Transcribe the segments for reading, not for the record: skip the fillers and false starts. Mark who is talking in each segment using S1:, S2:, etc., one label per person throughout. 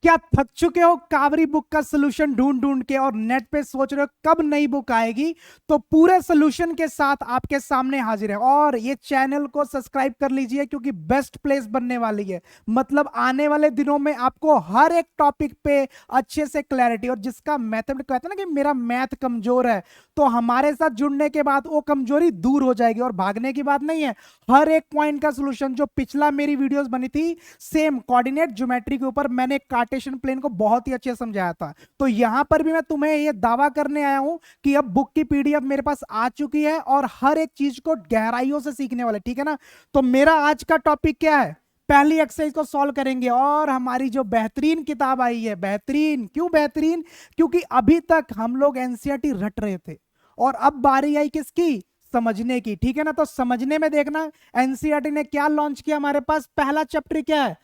S1: क्या थक चुके हो कावरी बुक का सोल्यूशन ढूंढ ढूंढ के और नेट पे सोच रहे हो कब नई बुक आएगी? तो पूरे सोल्यूशन के साथ आपके सामने हाजिर है। और ये चैनल को सब्सक्राइब कर लीजिए क्योंकि बेस्ट प्लेस बनने वाली है। मतलब आने वाले दिनों में आपको हर एक टॉपिक पे अच्छे से क्लैरिटी, और जिसका मैथड कहते हैं ना कि मेरा मैथ कमजोर है, तो हमारे साथ जुड़ने के बाद वो कमजोरी दूर हो जाएगी। और भागने की बात नहीं है, हर एक पॉइंट का सोल्यूशन, जो पिछला मेरी वीडियोस बनी थी सेम कोऑर्डिनेट ज्योमेट्री के ऊपर, मैंने कार्टेशियन प्लेन को बहुत ही अच्छे से समझाया था। तो यहां पर भी मैं तुम्हें ये दावा करने आया हूं कि अब बुक की पीडीएफ मेरे पास आ चुकी है और हर एक चीज को गहराइयों से सीखने वाले, ठीक है ना। तो मेरा आज का टॉपिक क्या है? पहली एक्सरसाइज को सॉल्व करेंगे। और हमारी जो बेहतरीन किताब आई है, बेहतरीन क्यों बेहतरीन? क्योंकि अभी तक हम लोग एनसीईआरटी रट रहे थे और अब बारी आई किसकी? समझने की, ठीक है ना। तो समझने में देखना, एनसीईआरटी ने क्या लॉन्च किया हमारे पास। पहला चैप्टर क्या है?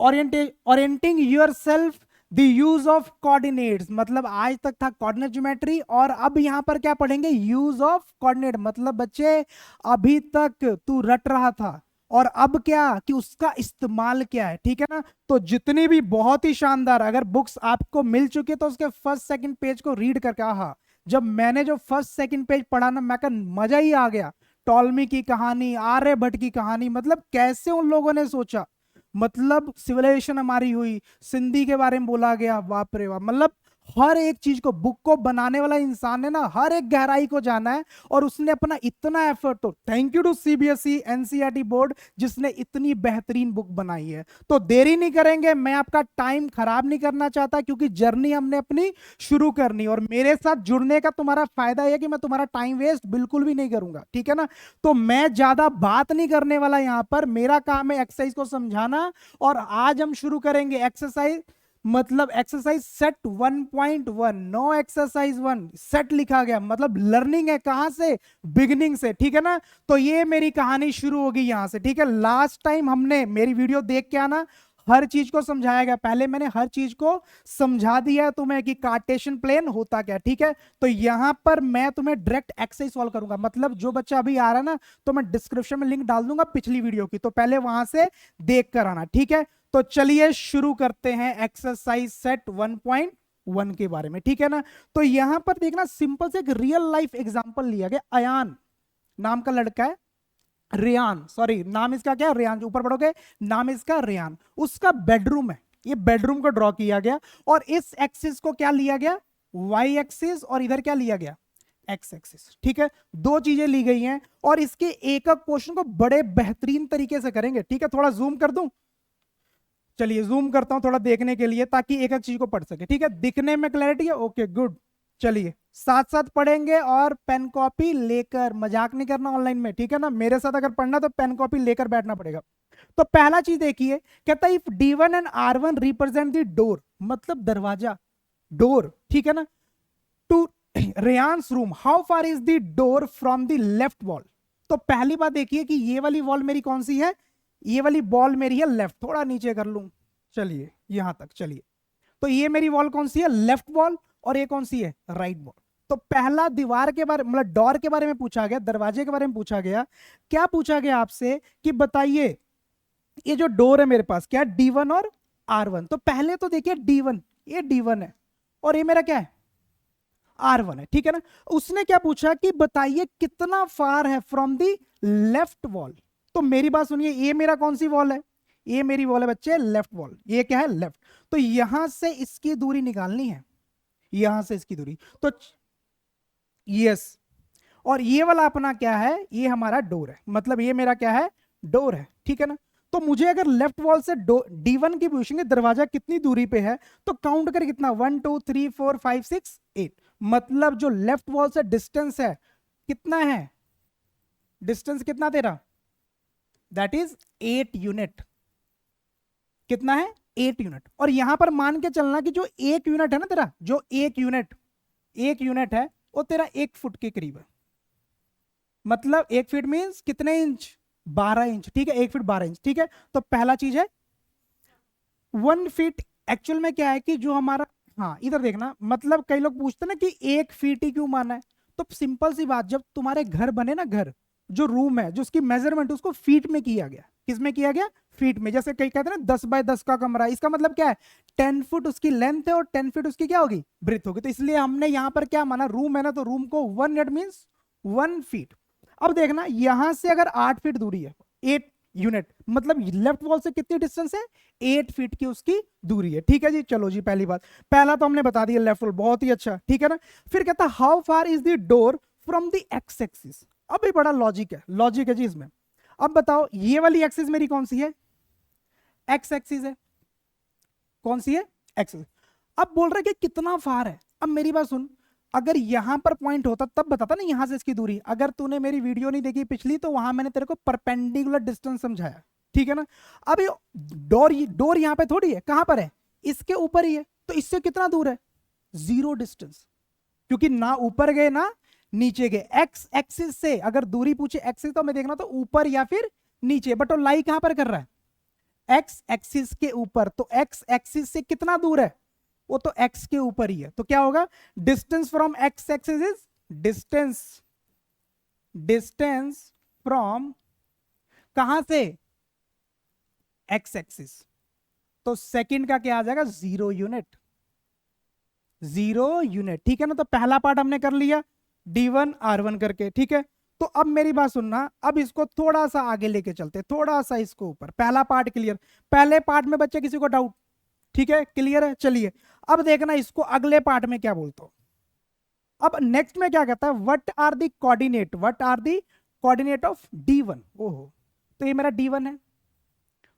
S1: Orienting your self the use of coordinates. मतलब आज तक था कोऑर्डिनेट ज्योमेट्री और अब यहां पर क्या पढ़ेंगे? Use of coordinate. मतलब बच्चे अभी तक तू रट रहा था और अब क्या कि उसका इस्तेमाल क्या है, ठीक है ना। तो जितनी भी बहुत ही शानदार अगर बुक्स आपको मिल चुकी है तो उसके फर्स्ट सेकंड पेज को रीड करके, हाँ, जब मैंने जो फर्स्ट सेकंड पेज पढ़ा ना, मैं मजा ही आ गया। टॉलमी की कहानी, आर्यभट्ट की कहानी, मतलब कैसे उन लोगों ने सोचा, मतलब सिविलाइजेशन हमारी हुई, सिंधी के बारे में बोला गया, बाप रे बाप। मतलब हर एक चीज को, बुक को बनाने वाला इंसान ने ना हर एक गहराई को जाना है और उसने अपना इतना एफर्ट, तो thank you to CBSE NCERT board जिसने इतनी बेहतरीन बुक बनाई है। तो देरी नहीं करेंगे, मैं आपका टाइम खराब नहीं करना चाहता क्योंकि जर्नी हमने अपनी शुरू करनी, और मेरे साथ जुड़ने का तुम्हारा फायदा है कि मैं तुम्हारा टाइम वेस्ट बिल्कुल भी नहीं करूंगा, ठीक है ना। तो मैं ज्यादा बात नहीं करने वाला यहां पर, मेरा काम है एक्सरसाइज को समझाना। और आज हम शुरू करेंगे एक्सरसाइज, मतलब exercise set 1.1। No exercise 1, set लिखा गया, मतलब लर्निंग है कहां से? बिगिनिंग से, ठीक है ना। तो ये मेरी कहानी शुरू होगी यहां से, ठीक है। लास्ट टाइम हमने मेरी वीडियो देख के आना, हर चीज को समझाया गया, पहले मैंने हर चीज को समझा दिया है तुम्हें कि कार्टेशियन प्लेन होता क्या, ठीक है। तो यहां पर मैं तुम्हें डायरेक्ट एक्सरसाइज सॉल्व करूंगा, मतलब जो बच्चा अभी आ रहा है ना, तो मैं डिस्क्रिप्शन में लिंक डाल दूंगा पिछली वीडियो की, तो पहले वहां से देख कर आना, ठीक है। तो चलिए शुरू करते हैं एक्सरसाइज सेट 1.1 के बारे में, ठीक है ना। तो यहां पर देखना, सिंपल से एक रियल लाइफ एग्जांपल लिया गया। अयान नाम का लड़का है, रेयान, सॉरी नाम इसका क्या है? रेयान। ऊपर पढ़ोगे, नाम इसका रेयान। उसका बेडरूम है, ये बेडरूम को ड्रॉ किया गया और इस एक्सिस को क्या लिया गया? Y axis. और इधर क्या लिया गया? एक्स एक्सिस, ठीक है। दो चीजें ली गई हैं और इसके एक एक क्वेश्चन को बड़े बेहतरीन तरीके से करेंगे, ठीक है। थोड़ा जूम कर दूं, चलिए जूम करता हूं थोड़ा देखने के लिए ताकि एक एक चीज को पढ़ सके, ठीक है। दिखने में क्लैरिटी है? Okay good. चलिए साथ साथ पढ़ेंगे और पेन कॉपी लेकर, मजाक नहीं करना ऑनलाइन में, ठीक है ना। मेरे साथ अगर पढ़ना तो पेन कॉपी लेकर बैठना पड़ेगा। तो पहला चीज देखिए, कहता है if D1 and R1 represent the door, मतलब दरवाजा, डोर, ठीक है ना, to Ryan's room, how far is the door from the left wall. तो पहली बात देखिए कि ये वाली वॉल मेरी कौन सी है? ये वाली बॉल मेरी है लेफ्ट। थोड़ा नीचे कर लूं, चलिए यहां तक, चलिए। तो ये मेरी वॉल कौन सी है? Left wall. और ये कौन सी है? Right wall. तो पहला दीवार के बारे, मतलब डोर के बारे में पूछा गया, दरवाजे के बारे में पूछा गया। क्या पूछा गया आपसे कि बताइए ये जो डोर है मेरे पास, क्या D1 और R1। तो पहले तो देखिए D1, ये D1 है और ये मेरा क्या है? R1 है, ठीक है ना। उसने क्या पूछा कि बताइए कितना फार है फ्रॉम दी लेफ्ट वॉल। तो मेरी बात सुनिए, ये मेरा कौन सी वॉल है? ये मेरी वॉल है बच्चे, लेफ्ट वॉल। ये क्या है? लेफ्ट। तो यहां से इसकी दूरी निकालनी है, यहां से इसकी दूरी, तो यस। और ये वाला अपना क्या है? ये हमारा डोर है, मतलब ये मेरा क्या है? डोर है, ठीक है ना। तो मुझे अगर लेफ्ट वॉल से D1 की पूछेंगे दरवाजा कितनी दूरी पे है, तो काउंट कर कितना, 1 2 3 4 5 6 8, मतलब जो लेफ्ट वॉल से डिस्टेंस है कितना है? डिस्टेंस कितना तेरा? That is 8 unit. कितना है? 8 यूनिट। और यहां पर मान के चलना कि जो 1 यूनिट है ना तेरा, जो 1 यूनिट है वो तेरा 1 फुट के करीब है। मतलब 1 फीट मीन्स कितने इंच? 12 इंच, ठीक है। 1 फीट 12 इंच, ठीक है। तो पहला चीज है 1 फीट। एक्चुअल में क्या है कि जो हमारा, हाँ इधर देखना, मतलब कई लोग पूछते ना कि 1 फीट ही क्यों माना है। तो सिंपल सी बात, जब तुम्हारे घर बने ना, घर जो रूम है, जो उसकी मेजरमेंट उसको फीट में किया गया, किसमें किया गया, फीट में। जैसे कई कहते हैं ना 10 बाय 10 का कमरा, इसका मतलब क्या है 10 फुट उसकी लेंथ है और 10 फीट उसकी क्या होगी, ब्रेथ होगी। तो इसलिए हमने यहां पर क्या माना, रूम है ना, तो रूम को 1 यूनिट मींस 1 फीट। अब देखना यहां से अगर 8 फीट दूरी है, 8 यूनिट, मतलब लेफ्ट वॉल से कितनी डिस्टेंस है, 8 फीट की उसकी दूरी है। ठीक है जी, चलो जी, पहली बात, पहला तो हमने बता दिया लेफ्ट वॉल, बहुत ही अच्छा। ठीक है ना, फिर कहता how far is the door from the x axis. अब भी बड़ा लॉजिक है जी इसमें। अब बताओ ये वाली एक्सिस मेरी कौन सी है, एक्स एक्सिस है, कौन सी है, एक्सिस। अब बोल रहा है कि कितना फार है। अब मेरी बात सुन, अगर यहां पर पॉइंट होता तब बताता ना यहां से इसकी दूरी। अगर तूने मेरी वीडियो नहीं देखी पिछली, तो वहां मैंने तेरे को परपेंडिकुलर डिस्टेंस समझाया। ठीक है ना, अब ये डोर यहां पे थोड़ी है, कहां पर है, इसके ऊपर ही है, तो इससे कितना दूर है, 0 डिस्टेंस, क्योंकि ना ऊपर गए ना नीचे गए। एक्स एक्सिस से अगर दूरी पूछे, एक्सिस तो मैं देखना तो ऊपर या फिर नीचे, बट वो लाई कहां पर कर रहा है, एक्स एक्सिस के ऊपर। तो एक्स एक्सिस से कितना दूर है, वो तो एक्स के ऊपर ही है। तो क्या होगा, distance from x axis is distance from कहां से, एक्स एक्सिस। तो सेकंड का क्या आ जाएगा, 0 यूनिट, 0 यूनिट। ठीक है ना, तो पहला पार्ट हमने कर लिया D1 R1 करके। ठीक है, तो अब मेरी बात सुनना, अब इसको थोड़ा सा आगे लेके चलते, थोड़ा सा इसको ऊपर। पहला पार्ट क्लियर, पहले पार्ट में बच्चे किसी को डाउट, ठीक है, क्लियर है, चलिए अब देखना इसको अगले पार्ट में क्या बोलते हो। अब नेक्स्ट में क्या कहता है, what are the coordinate of D1। ओहो, तो ये मेरा D1 है,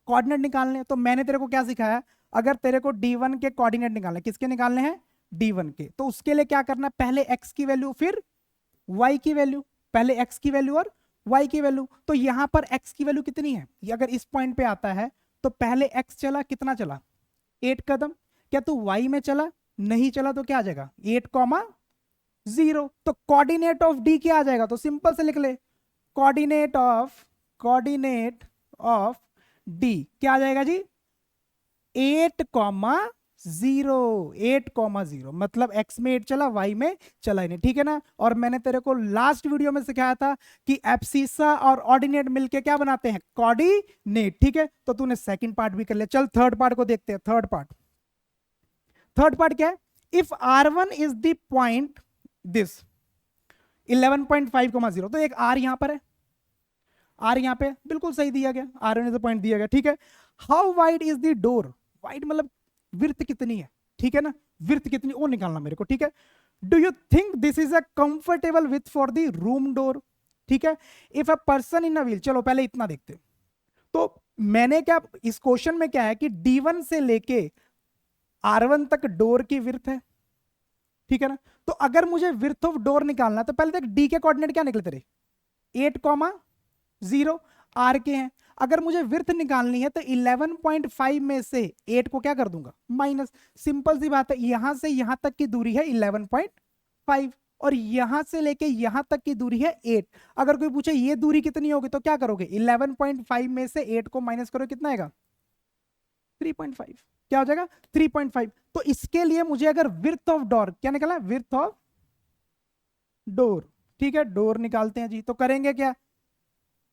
S1: कोऑर्डिनेट निकालने। तो मैंने तेरे को क्या सिखाया, अगर तेरे को D1 के कोऑर्डिनेट निकालने, किसके निकालने हैं, D1 के, तो उसके लिए क्या करना है, पहले x की वैल्यू फिर y की वैल्यू, पहले x की वैल्यू और y की वैल्यू। तो यहां पर x की वैल्यू कितनी है, ये अगर इस पॉइंट पे आता है तो पहले x चला, कितना चला, 8 कदम। क्या तू y में चला, नहीं चला, तो क्या आ जाएगा 8,0। तो कोऑर्डिनेट ऑफ D क्या आ जाएगा, तो सिंपल से लिख ले, कोऑर्डिनेट ऑफ D क्या आ जाएगा जी, 8,0, मतलब x में 8 चला, y में चला ही नहीं। ठीक है ना, और मैंने तेरे को लास्ट वीडियो में सिखाया था कि एब्सिसा और ऑर्डिनेट मिलके क्या बनाते हैं, कोऑर्डिनेट। ठीक है, तो तूने सेकंड पार्ट भी कर लिया। चल थर्ड पार्ट को देखते हैं। थर्ड पार्ट क्या है, if R1 is the point this 11.5,0, तो एक R यहां पर है, R यहां पे बिल्कुल सही दिया गया, R1 इज द पॉइंट दिया गया। ठीक है, how wide is the door, wide मतलब विर्थ कितनी है। ठीक है ना, विर्थ कितनी वो निकालना मेरे को। ठीक है, do you think this is a comfortable with for the room door. ठीक है, if a person in a wheel, चलो पहले इतना देखते हैं। तो मैंने क्या, इस क्वेश्चन में क्या है कि D1 से लेके R1 तक डोर की विर्थ है। ठीक है ना, तो अगर मुझे विर्थ ऑफ डोर निकालना तो पहले तक D के कोऑर्डिनेट क्या निकले तेरे, 8,0 R के हैं। अगर मुझे विर्थ निकालनी है तो 11.5 में से 8 को क्या कर दूंगा, माइनस। सिंपल सी बात है, यहां से यहां तक की दूरी है 11.5 और यहां से लेके यहां तक की दूरी है 8। अगर कोई पूछे ये दूरी कितनी होगी तो क्या करोगे, 11.5 में से 8 को माइनस करो, कितना आएगा 3.5। क्या हो जाएगा 3.5। तो इसके लिए मुझे अगर विर्थ ऑफ डोर क्या निकाला, विर्थ ऑफ डोर। ठीक है, डोर निकालते हैं जी। तो करेंगे क्या,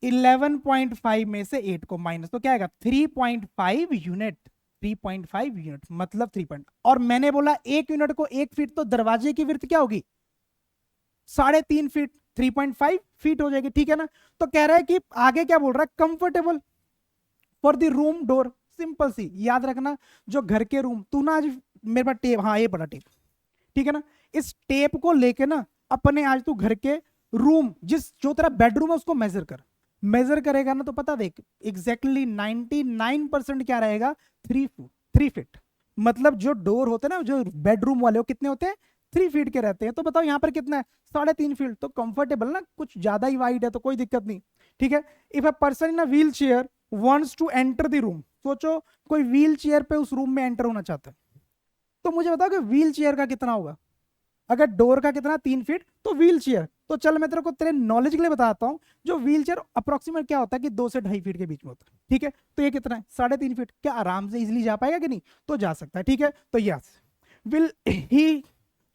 S1: 11.5 में से 8 को माइनस, तो क्या आएगा 3.5 यूनिट, 3.5 यूनिट मतलब 3 और मैंने बोला 1 यूनिट को 1 फीट, तो दरवाजे की विड्थ क्या होगी 3.5 फीट, 3.5 फीट हो जाएगी। ठीक है ना, तो कह रहा है कि आगे क्या बोल रहा है, comfortable for the room door. Simple सी याद रखना, जो घर के रूम, तू ना आज मेरे पास टेप, हाँ ये पड़ा टेप, ठीक है ना, इस टेप को लेके ना अपने आज तू घर के रूम, जो तेरा बेडरूम है उसको मेजर करेगा ना, तो पता देख एग्जैक्टली 99% क्या रहेगा, 3 फीट। मतलब जो डोर होते हैं ना, जो बेडरूम वाले, वो कितने होते हैं, 3 फीट के रहते हैं। तो बताओ यहाँ पर कितना है, 3.5 फीट। तो कंफर्टेबल ना, कुछ ज्यादा ही वाइड है तो कोई दिक्कत नहीं। ठीक है, if a person in a wheel chair wants to enter the room, सोचो कोई व्हील चेयर पे उस रूम में एंटर होना चाहता है, तो मुझे बताओ कि व्हील चेयर का कितना होगा। अगर डोर का कितना 3 फीट, तो व्हील चेयर, तो चल मैं तेरे को तेरे नॉलेज के लिए बताता हूं, जो व्हील चेयर अप्रोक्सीमेट क्या होता है कि 2 से 2.5 फीट के बीच में होता है। ठीक है, तो ये कितना है 3.5 फीट। क्या आराम से इजिली जा पाएगा कि नहीं, तो जा सकता है। ठीक है, तो yes, will he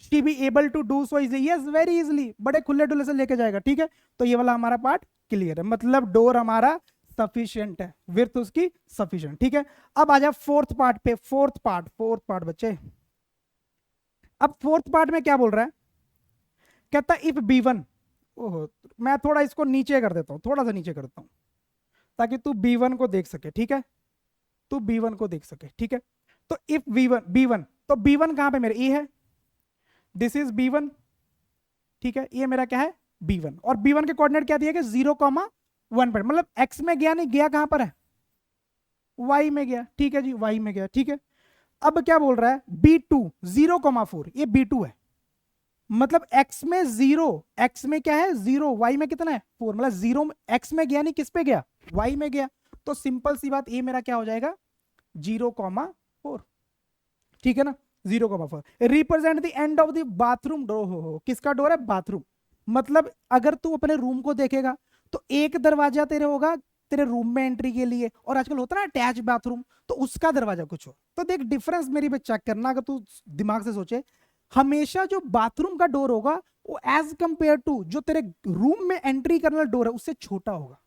S1: she be able to do so easily, yes very easily, बड़े खुले डुले से लेके जाएगा। ठीक है, तो ये वाला हमारा पार्ट क्लियर है, मतलब डोर हमारा सफिशिएंट है, विड्थ उसकी सफिशिएंट, ठीक है। अब आ जा फोर्थ पार्ट पे, फोर्थ पार्ट बच्चे। अब फोर्थ पार्ट में क्या बोल रहा है, कहता इफ B1, ओहो मैं थोड़ा इसको नीचे कर देता हूं, थोड़ा सा नीचे कर देता हूं ताकि तू B1 को देख सके, ठीक है, तू B1 को देख सके, ठीक है। तो इफ B1 तो B1 कहां पे मेरे ए है, दिस इज B1, ठीक है, ये मेरा क्या है B1, और B1 के कोऑर्डिनेट क्या दिए गए 0,1 पर, मतलब x में गया नहीं, गया कहां पर है y में गया, ठीक है जी, y में गया, ठीक है। अब क्या बोल रहा है B2 0,4, ये B2 है, मतलब x में 0, x में क्या है 0, y में कितना है 4, मतलब 0 x में गया नहीं, किस पे गया y में गया, तो सिंपल सी बात ये मेरा क्या हो जाएगा 0,4, ठीक है ना, 0,4। Represent the end of the bathroom door, हो किसका डोर है बाथरूम, मतलब अगर तू अपने रूम को देखेगा तो एक दरवाजा तेरे होगा तेरे रूम में एंट्री के लिए, और आजकल होता है ना अटैच बाथरूम, तो उसका दरवाजा कुछ हो। तो देख डिफरेंस मेरी पे चेक करना, अगर तू दिमाग से सोचे, हमेशा जो बाथरूम का डोर होगा वो एज कंपेयर टू जो तेरे रूम में एंट्री करने वाला डोर है उससे छोटा होगा,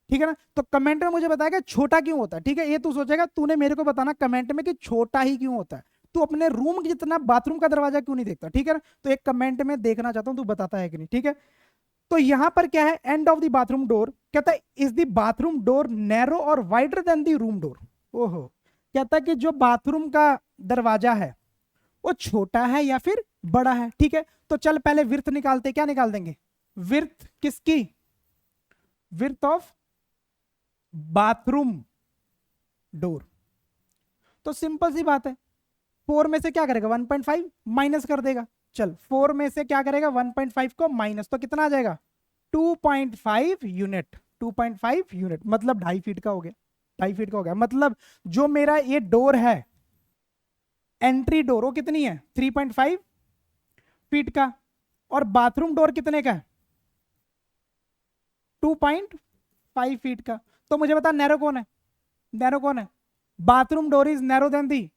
S1: ठीक है ना। तो कमेंट में मुझे बताएगा छोटा क्यों होता है, ठीक है, ये तू सोचेगा, तूने मेरे को बताना कमेंट में कि छोटा ही क्यों होता है, तू अपने रूम की जितना बाथरूम का दरवाजा क्यों नहीं देखता, ठीक है ना। तो एक कमेंट में देखना चाहता हूं तू बताता है कि नहीं, ठीक है। तो यहां पर क्या है end of the bathroom door, कहता है is the bathroom door narrow और wider than the room door, ओहो, कहता है कि जो बाथरूम का दरवाजा है वो छोटा है या फिर बड़ा है, ठीक है। तो चल पहले विर्थ निकालते, क्या निकाल देंगे विर्थ किसकी, विर्थ ऑफ बाथरूम डोर। तो सिंपल सी बात है, 4 में से क्या करेगा 1.5 माइनस कर देगा, चल 4 में से क्या करेगा 1.5 को माइनस, तो कितना आ जाएगा 2.5 यूनिट, 2.5 यूनिट मतलब 2.5 फीट का हो गया, 2.5 फीट का हो गया। मतलब जो मेरा ये डोर है एंट्री डोर वो कितनी है 3.5 फीट का, और बाथरूम डोर कितने का है 2.5 फीट का। तो मुझे बता नैरो कौन है, नैरो कौन है, bathroom door is narrow than the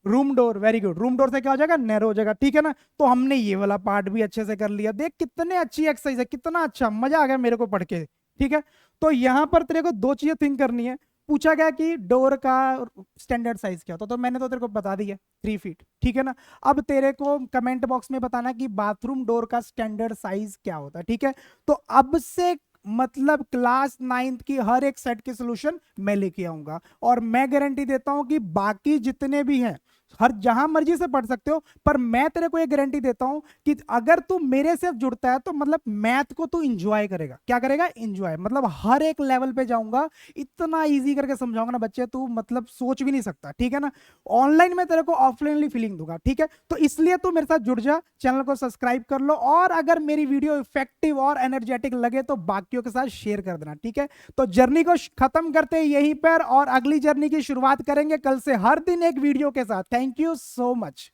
S1: room door, very good, room door से क्या हो जाएगा नैरो हो जाएगा, ठीक है ना। तो हमने ये वाला पार्ट भी अच्छे से कर लिया, देख कितने अच्छी एक्सरसाइज है, कितना अच्छा मजा आ गया मेरे को पढ़ के, ठीक है। तो यहां पर तेरे को दो चीजें थिंक करनी है, पूछा गया कि डोर का स्टैंडर्ड साइज क्या होता, तो मैंने तो तेरे को बता दिया 3 फीट, ठीक है ना। अब तेरे को कमेंट बॉक्स में बताना कि बाथरूम डोर का स्टैंडर्ड साइज क्या होता है, ठीक है। तो अब से मतलब क्लास 9th की हर एक सेट के सॉल्यूशन मैं लेके आऊंगा, और मैं गारंटी देता हूं कि बाकी जितने भी हैं हर जहां मर्जी से पढ़ सकते हो, पर मैं तेरे को ये गारंटी देता हूं कि अगर तू मेरे से जुड़ता है तो मतलब मैथ को तू इंजॉय करेगा, क्या करेगा इंजॉय, मतलब हर एक लेवल पे जाऊंगा, इतना इजी करके समझाऊंगा ना बच्चे, तू मतलब सोच भी नहीं सकता, ठीक है ना। ऑनलाइन में तेरे को ऑफलाइनली फीलिंग दूंगा, ठीक है। तो इसलिए तू मेरे साथ जुड़ जा, चैनल को सब्सक्राइब कर लो, और अगर मेरी वीडियो इफेक्टिव और एनर्जेटिक लगे तो बाकियों के साथ शेयर कर देना, ठीक है। तो जर्नी को खत्म करते हैं यहीं पर, और अगली जर्नी की शुरुआत करेंगे कल से हर दिन एक वीडियो के साथ। Thank you so much.